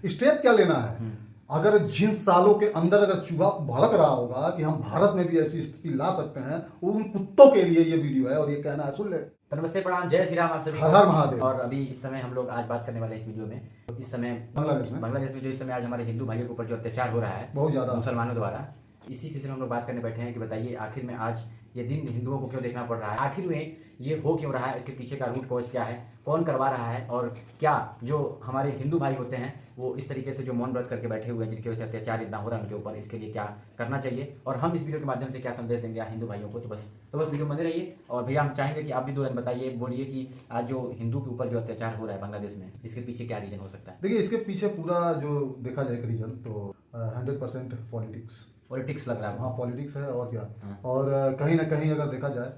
Step क्या लेना है? अगर जिन सालों के अंदर अगर चूहा भड़क रहा होगा कि हम भारत में भी ऐसी स्थिति ला सकते हैं, वो उन कुत्तों के लिए ये वीडियो है और ये कहना है, सुन ले। तो नमस्ते, प्रणाम, जय श्री राम आप सभी को। हर हर महादेव। और अभी इस समय हम लोग आज बात करने वाले हैं इस वीडियो में, तो इस समय बांग्लादेश में जो इस समय आज हमारे हिंदू भाइयों के ऊपर जो अत्याचार हो रहा है बहुत ज्यादा मुसलमानों द्वारा, इसी सिलसिले में हम लोग बात करने बैठे हैं कि बताइए आखिर में आज ये दिन हिंदुओं को क्यों देखना पड़ रहा है, आखिर में ये हो क्यों रहा है, इसके पीछे का रूट कॉज क्या है, कौन करवा रहा है, और क्या जो हमारे हिंदू भाई होते हैं वो इस तरीके से जो मौन व्रत करके बैठे हुए हैं जिनकी वजह से अत्याचार इतना हो रहा है उनके ऊपर, इसके लिए क्या करना चाहिए और हम इस वीडियो के माध्यम से क्या संदेश देंगे हिंदू भाइयों को। तो बस वीडियो में बने रहिए। और भैया हम चाहेंगे कि आप भी दो लाइन बताइए, बोलिए कि आज जो हिंदू के ऊपर जो अत्याचार हो रहा है बांग्लादेश में, इसके पीछे क्या रीजन हो सकता है। देखिए, इसके पीछे पूरा जो देखा जाए रीजन तो 100% पॉलिटिक्स लग रहा है। हाँ, पॉलिटिक्स है और क्या। हाँ। और कहीं ना कहीं अगर देखा जाए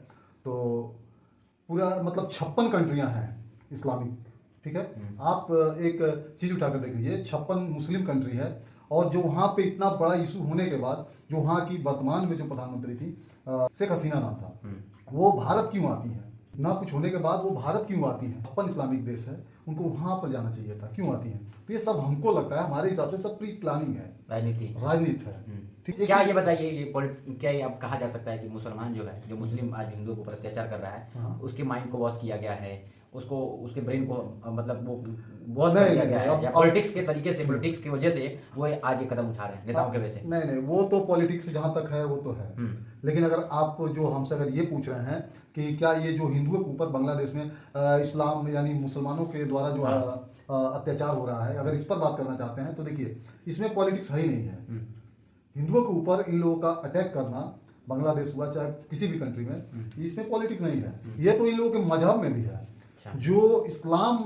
तो पूरा मतलब 56 कंट्रियां हैं इस्लामिक, ठीक है। आप एक चीज उठाकर देख लीजिए, 56 मुस्लिम कंट्री है और जो वहाँ पे इतना बड़ा इशू होने के बाद जो वहाँ की वर्तमान में जो प्रधानमंत्री थी शेख हसीना नाम था, वो भारत क्यों आती है? ना कुछ होने के बाद वो भारत क्यों आती है? 56 इस्लामिक देश है, उनको वहाँ पर जाना चाहिए था, क्यों आती है? तो ये सब हमको लगता है, हमारे हिसाब से सब प्री प्लानिंग है, राजनीति है। ठीक है, क्या ये बताइए, ये क्या ये अब कहा जा सकता है कि मुसलमान जो है, जो मुस्लिम आज हिंदुओं के ऊपर अत्याचार कर रहा है, उसके माइंड को वॉश किया गया है, उसको उसके ब्रेन को मतलब वो वॉश कर दिया गया है, या पॉलिटिक्स के तरीके से, पॉलिटिक्स की वजह से वो आज ये कदम उठा रहे हैं नेताओं के वजह से? नहीं, वो तो पॉलिटिक्स जहाँ तक है वो तो है, लेकिन अगर आप जो हमसे अगर ये पूछ रहे हैं कि क्या ये जो हिंदुओं के ऊपर बांग्लादेश में इस्लाम यानी मुसलमानों के द्वारा जो अत्याचार हो रहा है, अगर इस पर बात करना चाहते हैं तो देखिए, इसमें पॉलिटिक्स है ही नहीं है। हिंदुओं के ऊपर इन लोगों का अटैक करना, बांग्लादेश हुआ चाहे किसी भी कंट्री में, इसमें पॉलिटिक्स नहीं है। ये तो इन लोगों के मजहब में भी है। जो इस्लाम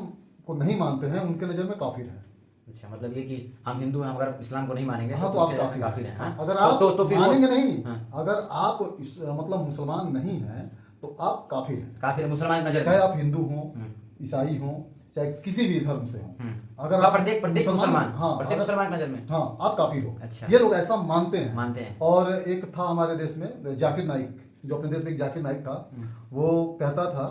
को नहीं मानते हैं उनके नजर में काफिर है। अच्छा, मतलब ये कि हम हिंदू हैं अगर इस्लाम को नहीं मानेंगे हाँ, तो आप काफिर हैं। हाँ? अगर आप तो फिर मानेंगे नहीं, हाँ। अगर आप मतलब मुसलमान नहीं हैं तो आप काफिर हैं। काफिर मुसलमान नजर, चाहे आप हिंदू हों, ईसाई हों, चाहे किसी भी धर्म से हों, अगर आप प्रत्येक मुसलमान, हाँ, प्रत्येक मुसलमान नजर में, हाँ, आप काफिर हो। अच्छा, ये लोग ऐसा मानते हैं। और एक था हमारे देश में जाकिर नाइक, जो अपने देश में एक जाकिर नाइक था, वो कहता था,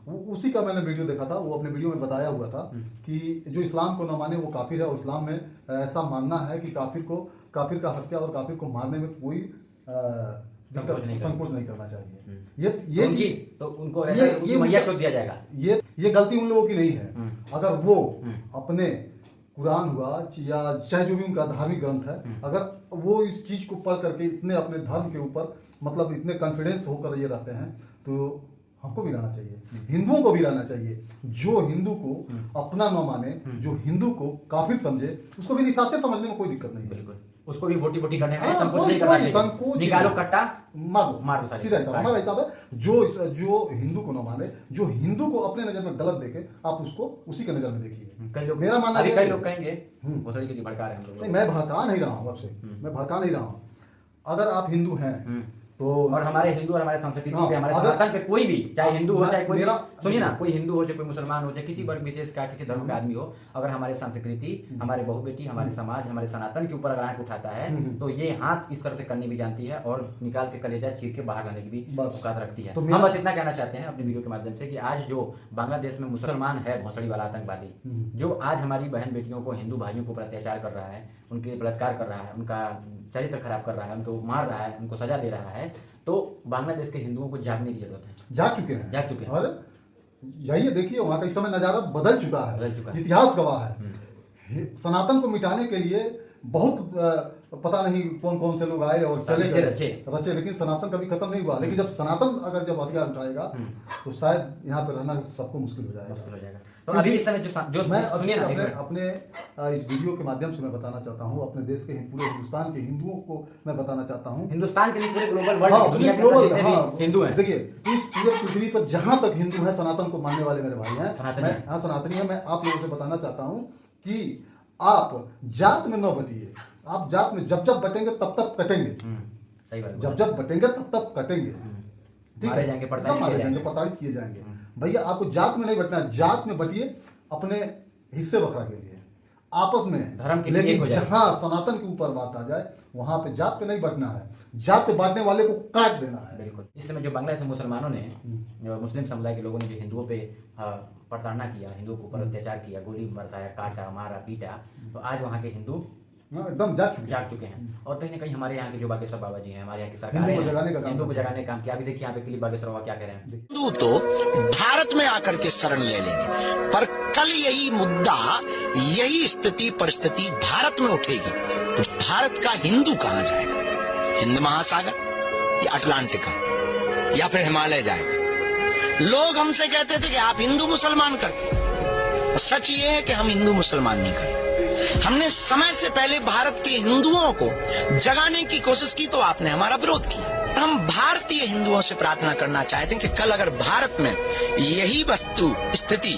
वो उसी का मैंने वीडियो देखा था, वो अपने वीडियो में बताया हुआ था कि जो इस्लाम को न माने वो काफिर है, और इस्लाम में ऐसा मानना है कि काफिर का हत्या और काफिर को मारने में कोई संकोच नहीं करना चाहिए। ये चीज तो उनको ये मैया चोट दिया जाएगा। ये गलती उन लोगों की नहीं है। अगर वो अपने कुरान हुआ या चाहे जो भी उनका धार्मिक ग्रंथ है, अगर वो इस चीज को पढ़ करके इतने अपने धर्म के ऊपर मतलब इतने कॉन्फिडेंस होकर ये रहते हैं, तो हमको भी रहना चाहिए, हिंदुओं को भी रहना चाहिए। जो हिंदू को अपना न माने, जो हिंदू को काफिर समझे, उसको भी निशाचर समझने में कोई दिक्कत नहीं है। बिल्कुल, उसको भी बोटी बोटी करने में हाँ, संकोच नहीं करना चाहिए। निकालो कट्टा, मार दो, सीधा हिसाब। हमारा हिसाब है, जो हिंदू को न माने, जो हिंदू को अपने नजर में गलत देखे, आप उसको उसी के नजर में देखिए। कई लोग, मेरा मानना है, कई लोग कहेंगे भोसड़ी के लिए भड़का रहे हैं हम लोग। नहीं, मैं भड़का नहीं रहा हूँ आपसे, मैं भड़का नहीं रहा हूँ। अगर आप हिंदू हैं तो, और हमारे हिंदू और हमारे संस्कृति पे, हमारे सनातन पे, कोई भी चाहे हिंदू हो चाहे कोई, सुनिए ना, कोई हिंदू हो चाहे कोई मुसलमान हो चाहे किसी वर्ग विशेष का किसी धर्म का आदमी हो, अगर हमारे संस्कृति, हमारे बहु बेटी, हमारे समाज, हमारे सनातन के ऊपर अगर आंख उठाता है तो ये हाथ इस तरह से करनी भी जानती है और निकाल के कलेजा चीर के बाहर लाने की भी औकात रखती है। हम बस इतना कहना चाहते हैं अपनी वीडियो के माध्यम से कि आज जो बांग्लादेश में मुसलमान है, भोसड़ी वाला आतंकवादी, जो आज हमारी बहन बेटियों को, हिंदू भाइयों के ऊपर अत्याचार कर रहा है, उनके बलात्कार कर रहा है, उनका चरित्र खराब कर रहा है, उनको मार रहा है, उनको सजा दे रहा है, तो बांग्लादेश के हिंदुओं को जागने की जरूरत है। जाग चुके हैं। और जाइए देखिए, वहाँ का इस समय नजारा बदल चुका है, इतिहास गवाह है। सनातन को मिटाने के लिए बहुत पता नहीं कौन कौन से लोग आए और चले गए, रचे, लेकिन सनातन कभी खत्म नहीं हुआ। लेकिन जब सनातन अगर जब हथियार उठाएगा तो शायद यहाँ पे रहना सबको मुश्किल हो जाएगा। तो अभी इस समय जो मैं अपने इस वीडियो के माध्यम से मैं बताना चाहता हूँ, अपने देश के पूरे हिंदुस्तान के हिंदुओं को मैं बताना चाहता हूँ, हिंदुस्तान के लिए पूरे ग्लोबल वर्ल्ड, दुनिया के हिंदू हैं। देखिए, इस पूरे पृथ्वी पर जहां तक हिंदू है, सनातन को मानने वाले मेरे भाई हैं, सनातनी है। मैं आप लोगों से बताना चाहता हूँ कि आप जात में न बटिए। आप जात में जब जब बटेंगे तब तब कटेंगे। सही बात। जब बटेंगे तब तब कटेंगे, मारे जाएंगे, प्रताड़ित किए जाएंगे। भैया, आपको जात में नहीं बटना, जात में बटिए अपने हिस्से बखरा के लिए, आपस में धर्म के। लेकिन जहां सनातन के ऊपर बात आ जाए वहां पे जात पे नहीं बटना है, जात पे बांटने वाले को काट देना है। बिल्कुल। इस समय जो बांग्लादेश में मुसलमानों ने, मुस्लिम समुदाय के लोगों ने जो हिंदुओं पे प्रताड़ना किया, हिंदुओं के ऊपर अत्याचार किया, गोली बरसाया, काटा, मारा, पीटा, तो आज वहाँ के हिंदू एकदम जाग चुके हैं। और कहीं ना कहीं हमारे यहाँ के जो बागेश्वर बाबा जी हैं, हमारे यहाँ की सरकार हिंदू को जगाने का काम हिंदू को जगाने का काम किया। अभी देखिए यहाँ पे क्लिप बागेश्वर बाबा क्या कह रहे हैं। हिंदू तो भारत में आकर के शरण ले लेंगे, पर कल यही मुद्दा, यही स्थिति परिस्थिति भारत में उठेगी तो भारत का हिंदू कहाँ जाएगा? हिंद महासागर या अटलांटिका या फिर हिमालय जाएगा? लोग हमसे कहते थे कि आप हिंदू मुसलमान करते, सच ये है कि हम हिंदू मुसलमान नहीं करते। हमने समय से पहले भारत के हिंदुओं को जगाने की कोशिश की तो आपने हमारा विरोध किया। हम भारतीय हिंदुओं से प्रार्थना करना चाहते हैं कि कल अगर भारत में यही वस्तु स्थिति,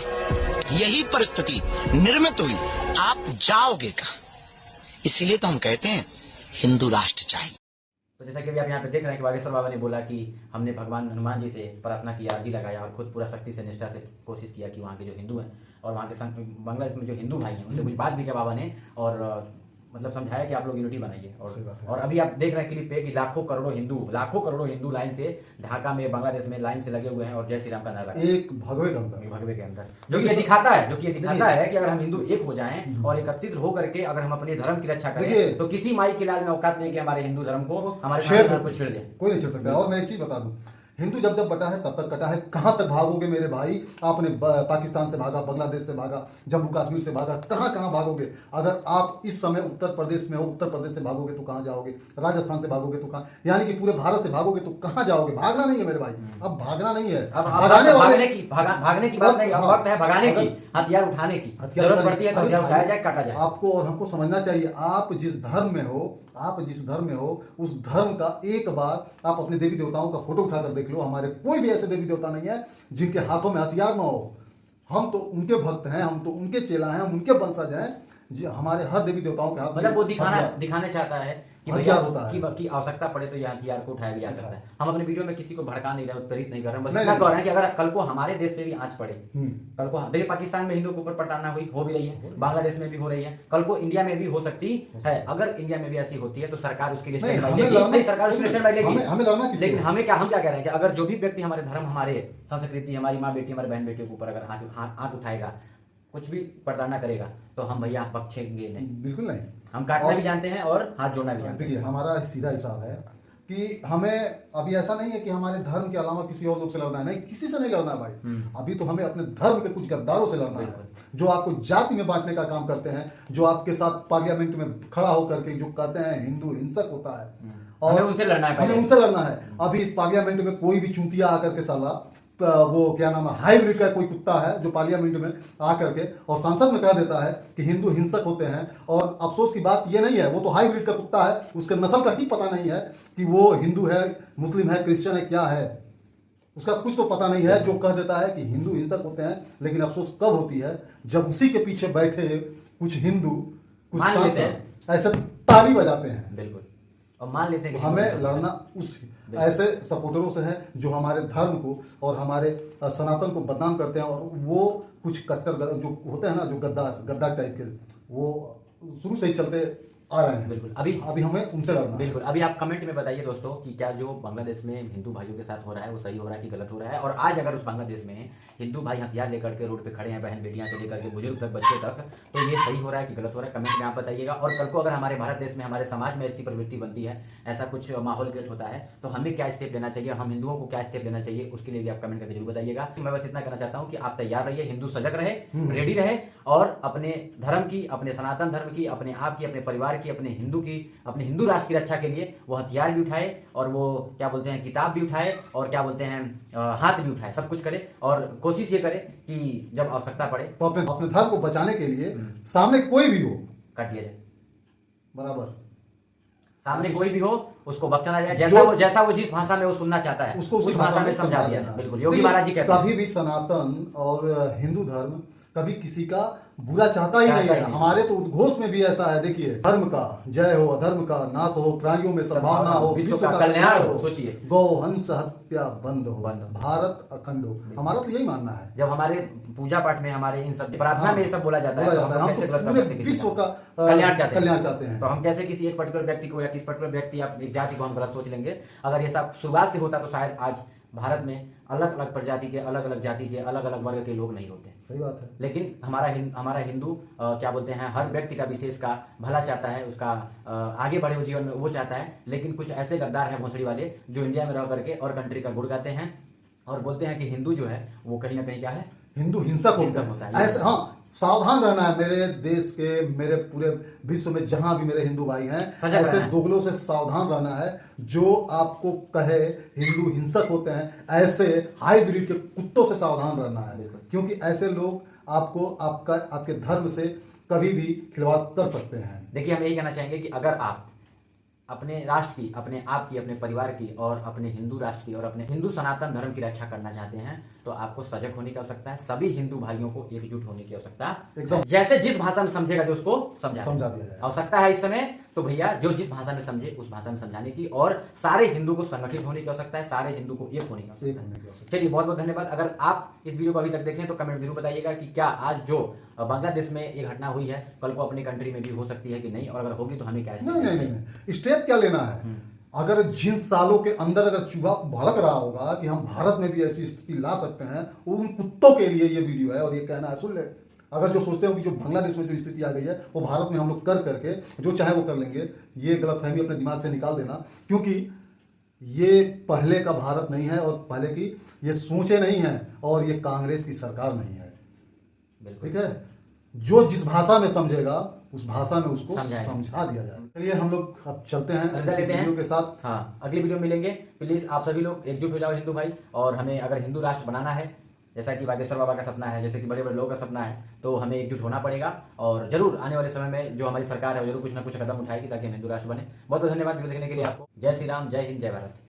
यही परिस्थिति निर्मित हुई, आप जाओगे कहाँ? इसीलिए तो हम कहते हैं हिंदू राष्ट्र चाहिए। तो जैसा कि अभी आप यहाँ पे देख रहे हैं कि बागेश्वर बाबा ने बोला कि हमने भगवान हनुमान जी से प्रार्थना किया, अर्जी लगाया और खुद पूरा शक्ति से निष्ठा से कोशिश किया कि वहाँ के जो हिंदू हैं और वहाँ के बांग्लादेश में जो हिंदू भाई हैं उनसे कुछ बात भी किया बाबा ने, और मतलब समझाया कि आप लोग यूनिटी बनाइए। और अभी आप देख रहे हैं क्लिप पे कि लाखों करोड़ों हिंदू लाइन से ढाका में, बांग्लादेश में लाइन से लगे हुए हैं और जय श्री राम का नारा एक भगवे के अंदर जो कि ये दिखाता है कि अगर हम हिंदू एक हो जाएं और एकत्रित होकर के अगर हम अपने धर्म की रक्षा करें तो किसी माई के लाल में औकात नहीं कि हमारे हिंदू धर्म को, हमारे धर्म को छेड़ दे। कोई नहीं छेड़ सकता। और मैं एक चीज बता दूं, हिंदू जब जब बटा है तब तक कटा है। कहां तक भागोगे मेरे भाई? आपने पाकिस्तान से भागा, बांग्लादेश से भागा, जम्मू कश्मीर से भागा, कहां कहां भागोगे? अगर आप इस समय उत्तर प्रदेश में हो, उत्तर प्रदेश से भागोगे तो कहां जाओगे? राजस्थान से भागोगे तो कहां, यानी कि पूरे भारत से भागोगे तो कहां जाओगे? भागना नहीं है मेरे भाई, अब भागना नहीं है। अब भागने की बात नहीं, अब वक्त है भगाने की, हथियार उठाने की। जरूरत पड़ती है तो हथियार उठाया जाए, काटा जाए। आपको और हमको समझना चाहिए, आप जिस धर्म में हो उस धर्म का एक बार आप अपने देवी देवताओं का फोटो उठाकर देख लो। हमारे कोई भी ऐसे देवी देवता नहीं है जिनके हाथों में हथियार ना हो। हम तो उनके भक्त हैं, हम तो उनके चेला हैं, हम उनके वंशज हैं। जी, हमारे हर देवी देवताओं के हाथ मतलब वो दिखाने चाहता है कि हथियार होता है कि आवश्यकता पड़े तो यह हथियार को उठाया भी जा सकता है। हम अपने वीडियो में किसी को भड़का नहीं रहे, उत्प्रेरित नहीं कर रहे हैं, बस इतना कह रहे हैं कि अगर कल को हमारे देश में भी आंच पड़े, कल को देखिए पाकिस्तान में हिंदुओं के ऊपर प्रताड़ना हो भी रही है, बांग्लादेश में भी हो रही है, कल को इंडिया में भी हो सकती है। अगर इंडिया में भी ऐसी होती है तो सरकार उसके लिए स्टैंड बाय लेगी, सरकार उसके लिए स्टैंड बाय लेगी। लेकिन हम क्या कह रहे हैं कि अगर जो भी व्यक्ति हमारे धर्म, हमारे संस्कृति, हमारी माँ बेटी, हमारे बहन बेटियों के ऊपर अगर हाथ उठाएगा, कुछ भी प्रताड़ना करेगा तो हम भैया पक्षेंगे नहीं, बिल्कुल नहीं। हम काटना भी जानते हैं और हाथ जोड़ना भी जानते हैं। देखिए हमारा सीधा हिसाब है कि हमें अभी ऐसा नहीं है कि हमारे धर्म के अलावा किसी और लोग से लड़ना है, नहीं, किसी से नहीं लड़ना है भाई। अभी तो हमें अपने धर्म के कुछ गद्दारों से लड़ना है, जो आपको जाति में बांटने का काम करते हैं, जो आपके साथ पार्लियामेंट में खड़ा होकर के जो कहते हैं हिंदू हिंसक होता है, और हमें उनसे लड़ना है, हमें उनसे लड़ना है। अभी इस पार्लियामेंट में कोई भी चूतिया आकर के साला वो क्या नाम है, हाइब्रिड का कोई कुत्ता है जो पार्लियामेंट में आकर के और संसद में कह देता है कि हिंदू हिंसक होते हैं। और अफसोस की बात ये नहीं है, वो तो हाइब्रिड का कुत्ता है, उसके नस्ल का ही पता नहीं है कि वो हिंदू है, मुस्लिम है, क्रिश्चियन है, क्या है, उसका कुछ तो पता नहीं है, जो कह देता है कि हिंदू हिंसक होते हैं। लेकिन अफसोस कब होती है, जब उसी के पीछे बैठे कुछ हिंदू, कुछ सांसद ऐसे ताली बजाते हैं। बिल्कुल, और मान लेते हैं कि हमें लड़ना उस ऐसे सपोर्टरों से है जो हमारे धर्म को और हमारे सनातन को बदनाम करते हैं, और वो कुछ कट्टर जो होते हैं ना, जो गद्दार टाइप के, वो शुरू से ही चलते आ रहे हैं। बिल्कुल, अभी हमें उनसे लड़ना। बिल्कुल, अभी आप कमेंट में बताइए दोस्तों कि क्या जो बांग्लादेश में हिंदू भाइयों के साथ हो रहा है वो सही हो रहा है कि गलत हो रहा है। और आज अगर उस बांग्लादेश में हिंदू भाई हथियार लेकर के रोड पे खड़े हैं, बहन बेटियां से लेकर के बुजुर्ग तक, बच्चे तक, तो ये सही हो रहा है कि गलत हो रहा है, कमेंट में आप बताइएगा। और कल को अगर हमारे भारत देश में, हमारे समाज में ऐसी प्रवृत्ति बनती है, ऐसा कुछ माहौल क्रिएट होता है, तो हमें क्या स्टेप लेना चाहिए, हम हिंदुओं को क्या स्टेप लेना चाहिए, उसके लिए भी आप कमेंट करके जरूर बताइएगा। मैं बस इतना कहना चाहता हूँ कि आप तैयार रहिए, हिंदू सजग रहे, रेडी रहे, और अपने धर्म की, अपने सनातन धर्म की, अपने आप की, अपने परिवार की, अपने हिंदू की, अपने हिंदू राष्ट्र की रक्षा के लिए वो हथियार भी उठाए, और वो क्या बोलते हैं, किताब भी उठाए, और क्या बोलते हैं, हाथ भी उठाए, सब कुछ करे। और कोशिश ये करे कि जब आवश्यकता पड़े तो अपने धर्म को बचाने के लिए सामने कोई भी हो, काट लिया जाए, बराबर सामने कोई भी हो उसको बख्शा जाए, जैसा वो जिस भाषा में वो सुनना चाहता है उसको उस भाषा में समझा दिया। बिल्कुल, योगी महाराज जी कहते हैं कभी भी सनातन और हिंदू धर्म कभी किसी का बुरा चाहता ही नहीं है। हमारे तो उद्घोष में भी ऐसा है, देखिए, धर्म का जय हो, अधर्म का नाश हो, प्राणियों में सद्भावना हो, विश्व का कल्याण हो। सोचिए, गौ हंस हत्या बंद हो, भारत अखंड हो। हमारा तो यही मानना है। जब हमारे पूजा पाठ में, हमारे इन सब प्रार्थना में ये सब बोला जाता है, हम पूरे विश्व का कल्याण चाहते हैं। तो हम कैसे किसी एक पर्टिकुलर व्यक्ति को या किसी पर्टिकुलर व्यक्ति या एक जाति को हम गलत सोच लेंगे। अगर ये सब शुरुआत से होता तो शायद आज भारत में अलग अलग प्रजाति के, अलग अलग जाति के, अलग अलग वर्ग के लोग नहीं होते। सही बात है। लेकिन हमारा हिंदू क्या बोलते हैं, हर व्यक्ति का विशेष का भला चाहता है, उसका आगे बढ़े वो जीवन में वो चाहता है। लेकिन कुछ ऐसे गद्दार हैं भोसड़ी वाले जो इंडिया में रह करके और कंट्री का गुण गाते हैं और बोलते हैं कि हिंदू जो है वो कहीं ना कहीं क्या है, हिंदू हिंसक होता है। ऐसे हाँ, सावधान रहना है मेरे देश के, मेरे पूरे विश्व में जहां भी मेरे हिंदू भाई हैं, ऐसे दोगलों से सावधान रहना है जो आपको कहे हिंदू हिंसक होते हैं। ऐसे हाई ब्रीड के कुत्तों से सावधान रहना है, क्योंकि ऐसे लोग आपको आपके धर्म से कभी भी खिलवाड़ कर सकते हैं। देखिए, हम यही कहना चाहेंगे कि अगर आप अपने राष्ट्र की, अपने आप की, अपने परिवार की और अपने हिंदू राष्ट्र की और अपने हिंदू सनातन धर्म की रक्षा करना चाहते हैं तो आपको सजग होने की आवश्यकता है। सभी हिंदू भाइयों को एकजुट होने की आवश्यकता है। जैसे जिस भाषा में समझेगा जो उसको समझा दिया जाए। आवश्यकता है इस समय तो भैया जो जिस भाषा में समझे उस भाषा में समझाने की, और सारे हिंदू को संगठित होने की आवश्यकता है, सारे हिंदू को एक होने की आवश्यकता है। चलिए, बहुत बहुत धन्यवाद। अगर आप इस वीडियो को अभी तक देखें तो कमेंट जरूर बताइएगा कि क्या आज जो बांग्लादेश में ये घटना हुई है कल को अपनी कंट्री में भी हो सकती है कि नहीं, और अगर होगी तो हमें क्या नहीं, स्टेप क्या लेना है। अगर जिन सालों के अंदर अगर चूहा भड़क रहा होगा कि हम भारत में भी ऐसी स्थिति ला सकते हैं, उन कुत्तों के लिए ये वीडियो है और ये कहना है, सुन ले। अगर जो सोचते हो कि जो बांग्लादेश में जो स्थिति आ गई है वो भारत में हम लोग कर करके जो चाहे वो कर लेंगे, ये गलतफहमी अपने दिमाग से निकाल देना। क्योंकि ये पहले का भारत नहीं है और पहले की ये सोचे नहीं है और ये कांग्रेस की सरकार नहीं है। ठीक है, जो जिस भाषा में समझेगा उस भाषा में उसको समझा दिया जाए। चलिए हम लोग अब चलते हैं वीडियो के साथ। हाँ, अगली वीडियो मिलेंगे। प्लीज आप सभी लोग एकजुट हो जाओ हिंदू भाई, और हमें अगर हिंदू राष्ट्र बनाना है, जैसा कि बागेश्वर बाबा का सपना है, जैसे कि बड़े बड़े लोगों का सपना है, तो हमें एकजुट होना पड़ेगा। और जरूर आने वाले समय में जो हमारी सरकार है वो जरूर कुछ ना कुछ कदम उठाएगी ताकि हम हिंदू राष्ट्र बने। बहुत बहुत धन्यवाद वीडियो देखने के लिए आपको। जय श्री राम, जय हिंद, जय भारत।